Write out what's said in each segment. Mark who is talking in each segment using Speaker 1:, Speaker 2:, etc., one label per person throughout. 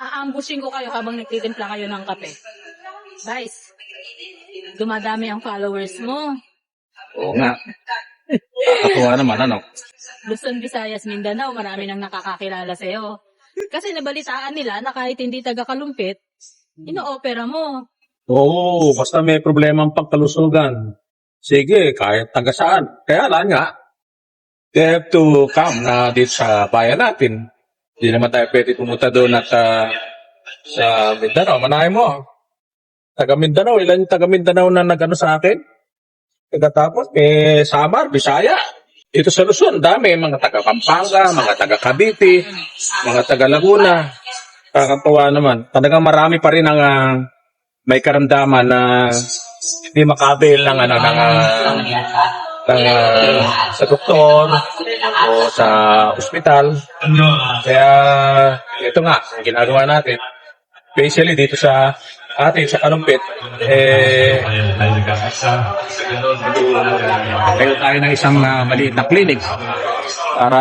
Speaker 1: Aambushing ko kayo habang nagtitimpla kayo ng kape. Guys, dumadami ang followers mo.
Speaker 2: Oo nga. Nakakatuwa naman, ano?
Speaker 1: Luzon, Visayas, Mindanao, marami nang nakakakilala sa'yo. Kasi nabalitaan nila na kahit hindi taga-Kalumpit, ino-opera mo.
Speaker 2: Oo, basta may problema ang pagkalusugan. Sige, kahit taga saan. Kaya lang nga, they have to come na dito sa bayan natin. Hindi naman tayo pwede pumunta doon at sa Mindanao. Manahin mo. Taga Mindanao, ilan yung taga Mindanao na nag-ano sa akin? Tapos, Samar, Bisaya. Dito sa Luzon, dami. Mga taga Pampanga, mga taga Cavite, mga taga Laguna. Kakatuwa naman. Talagang marami pa rin ang may karamdaman na hindi makabil ng sa doktor o sa ospital. Kaya ito nga, ginagawa natin. Especially dito sa atin, sa Kalumpit, kayo tayo ng isang maliit na clinic para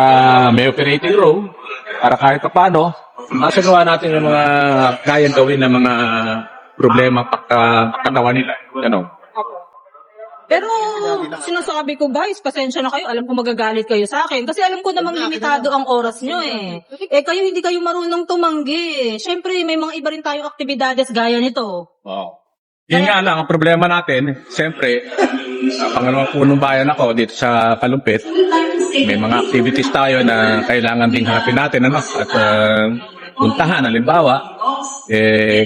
Speaker 2: may operating room, para kahit paano, masagawa natin yung mga kayang gawin ng mga problema pagkakatawan nila. Ano?
Speaker 1: Pero sinasabi ko, guys, pasensya na kayo. Alam ko magagalit kayo sa akin. Kasi alam ko namang limitado ang oras nyo eh. Kayo hindi kayo marunong tumanggi. Siyempre, may mga iba rin tayong aktibidades gaya nito.
Speaker 2: Wow. Yun nga lang, ang problema natin, siyempre, pangalawang punong bayan ako dito sa Kalumpit, may mga activities tayo na kailangan ding hanapin natin, ano? At puntahan, halimbawa,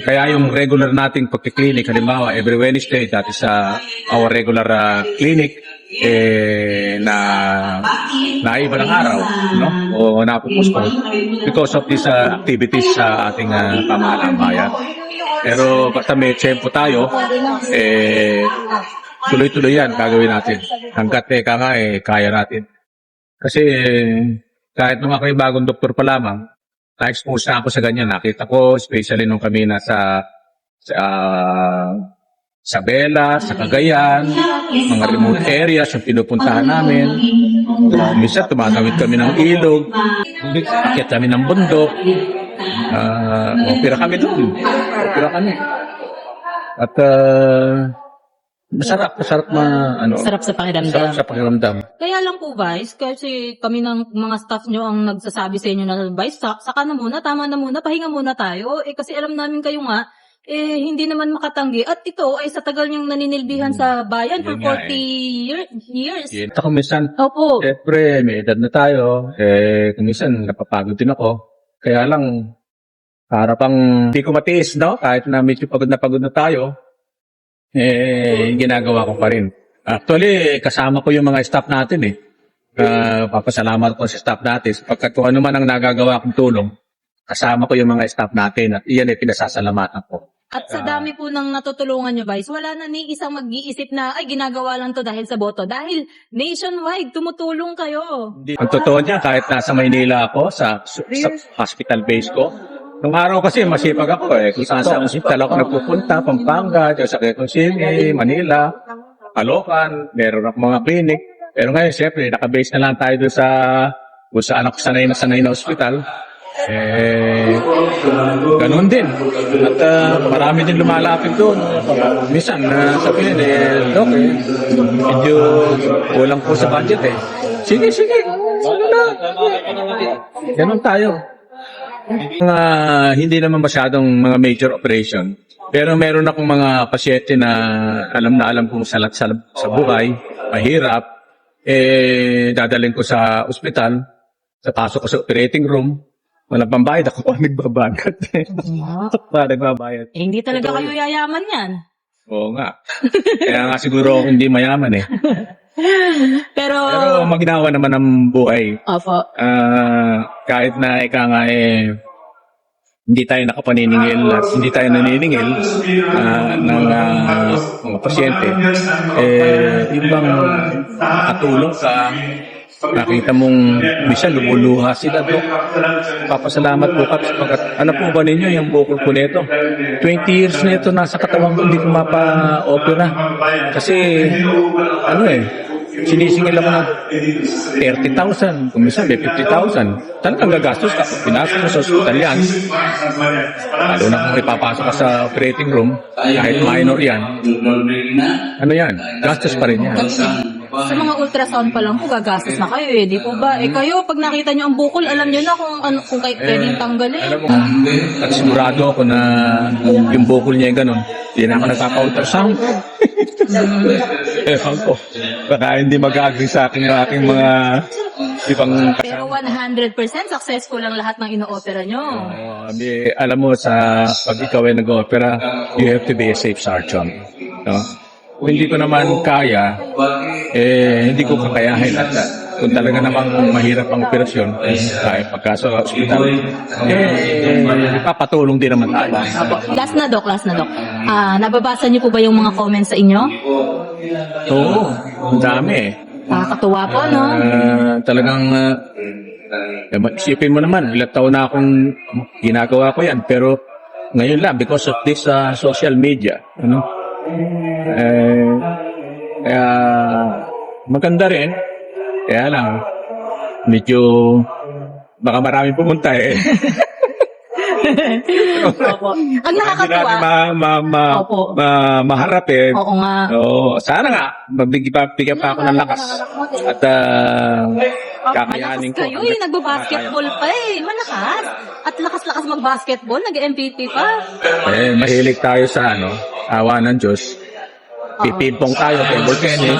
Speaker 2: kaya yung regular nating pagkiklinik, halimbawa, every Wednesday, that is our regular clinic, na iba ng araw, no? O napupustpone because of these activities sa ating pamahalang bayan. Pero basta may tiyempo tayo, tuloy-tuloy yan, gagawin natin. Hanggat kaya natin. Kasi kahit nung ako yung bagong doktor pa lamang, na-expose na ako sa ganyan. Nakita ko, especially nung kami nasa Bela, sa Cagayan, mga remote areas yung pinupuntahan namin. Minsan tumatawid kami ng ilog, akit kami ng bundok, opera kami doon. Opera kami. At masarap
Speaker 1: Sarap sa pakiramdam.
Speaker 2: Sarap sa pakiramdam.
Speaker 1: Kaya lang po, Vice, kasi kami ng mga staff nyo ang nagsasabi sa inyo na, Vice, saka na muna, tama na muna, pahinga muna tayo. Kasi alam namin kayo nga, hindi naman makatanggi. At ito ay sa tagal niyong naninilbihan sa bayan for 40 years.
Speaker 2: Ito kung minsan,
Speaker 1: Opo.
Speaker 2: siyempre, may edad na tayo. Kung minsan, napapagod din ako. Kaya lang, para pang hindi ko matiis, no? Kahit na medyo pagod na tayo, ginagawa ko pa rin. Actually, kasama ko yung mga staff natin papasalamat ko sa staff natin. Pagkat kung ano man ang nagagawa kong tulong, kasama ko yung mga staff natin at iyan pinasasalamatan ko.
Speaker 1: At sa dami po ng natutulungan nyo, Vice, wala na ni isang mag-iisip na, ay, ginagawa lang to dahil sa boto. Dahil nationwide, tumutulong kayo.
Speaker 2: Ang totoo niya, kahit nasa Maynila ako, sa hospital base ko, nung araw kasi masipag ako kung saan sa hospital ako nagpupunta, Pampanga, sa Quezon City, Manila, Caloocan, meron ako mga clinic. Pero ngayon, siyempre, nakabase na lang tayo doon kung saan ako sanay na hospital. Ganun din. At marami din lumalapit doon. Minsan, sabihin, medyo kulang po sa budget Sige. Ganun tayo. Hindi naman masyadong mga major operation. Pero meron akong mga pasyente na alam kong salat sa buhay, mahirap, dadalhin ko sa ospital, pasok ko sa operating room, walang pambayad, ako pa nagbabayad.
Speaker 1: Hindi talaga kayo yayaman yan.
Speaker 2: Oo nga. Kaya nga siguro ako hindi mayaman
Speaker 1: Pero
Speaker 2: maginawa naman ang buhay.
Speaker 1: Opo.
Speaker 2: Kahit na hindi tayo nakapaniningil at hindi tayo naniningil ng mga pasyente, ibang katulong ka, nakita mong minsan lumuluha sila, Dok. Papasalamat po kami sapagkat ano po ba ninyo yung bukol ko nito? 20 years na ito nasa katawan ko, hindi ko mapa-opera. Kasi
Speaker 3: sinisingil ako ng 30,000, kung minsan may 50,000. Talagang gagastos ka. Pinasok mo sa hospital yan. Lalo na kung ipapasok ka sa operating room, kahit minor yan, ano yan, gastos pa rin yan.
Speaker 1: Sa mga ultrasound pa lang po, gagastos na kayo eh. Di po ba? Eh kayo, pag nakita nyo ang bukol, alam nyo na kung kayo pwedeng tanggalin.
Speaker 3: Alam mo, at sigurado ako na yung bukol niya yung ganun. Hindi na ako nagpapa-ultrasound. Ewan ko. Baka hindi mag-agree sa akin yung aking mga ibang
Speaker 1: Pero 100% successful ang lahat ng ino-opera nyo.
Speaker 3: alam mo, pag ikaw ay nag-opera, you have to be a safe surgeon. No? Kung hindi ko naman kaya, hindi ko kakayahin. At kung talaga namang mahirap ang operasyon, kahit pagka sa hospital, ipapatulong din naman tayo.
Speaker 1: Last na, Doc. Nababasa niyo po ba yung mga comments sa inyo?
Speaker 3: Oo, ang dami.
Speaker 1: Nakakatuwa po, no?
Speaker 3: Talagang, isipin mo naman, ilang taon na akong ginagawa ko yan, pero ngayon lang, because of this social media, kaya maganda rin, kaya lang, medyo, baka maraming pumunta eh.
Speaker 1: Opo. Ang nakakatuwa. Opo.
Speaker 3: Maharap eh.
Speaker 1: Oo nga.
Speaker 3: Oo, sana nga, bigyan pa ako ng lakas. At kakayanin
Speaker 1: Malakas
Speaker 3: ko.
Speaker 1: kayo eh, nagbabasketball pa eh. Malakas. At lakas-lakas mag-basketball, nag-MVP pa.
Speaker 3: Mahilig tayo sa awa ng Diyos. Pipingpong tayo, table tennis.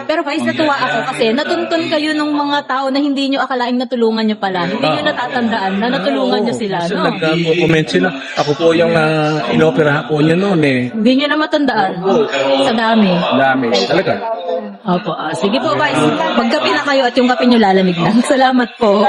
Speaker 1: Pero guys, natuwa ako kasi natuntun kayo ng mga tao na hindi nyo akalaing natulungan nyo pala. Hindi nyo natatandaan na natulungan nyo sila,
Speaker 3: Kasi
Speaker 1: no?
Speaker 3: nag-comment sila. Ako po yung inoperahan po niya noon eh.
Speaker 1: Hindi nyo na matandaan. Sa dami.
Speaker 3: Dami. Talaga.
Speaker 1: Opo. Sige po guys, magkape na kayo at yung kape nyo lalamig na. Salamat po.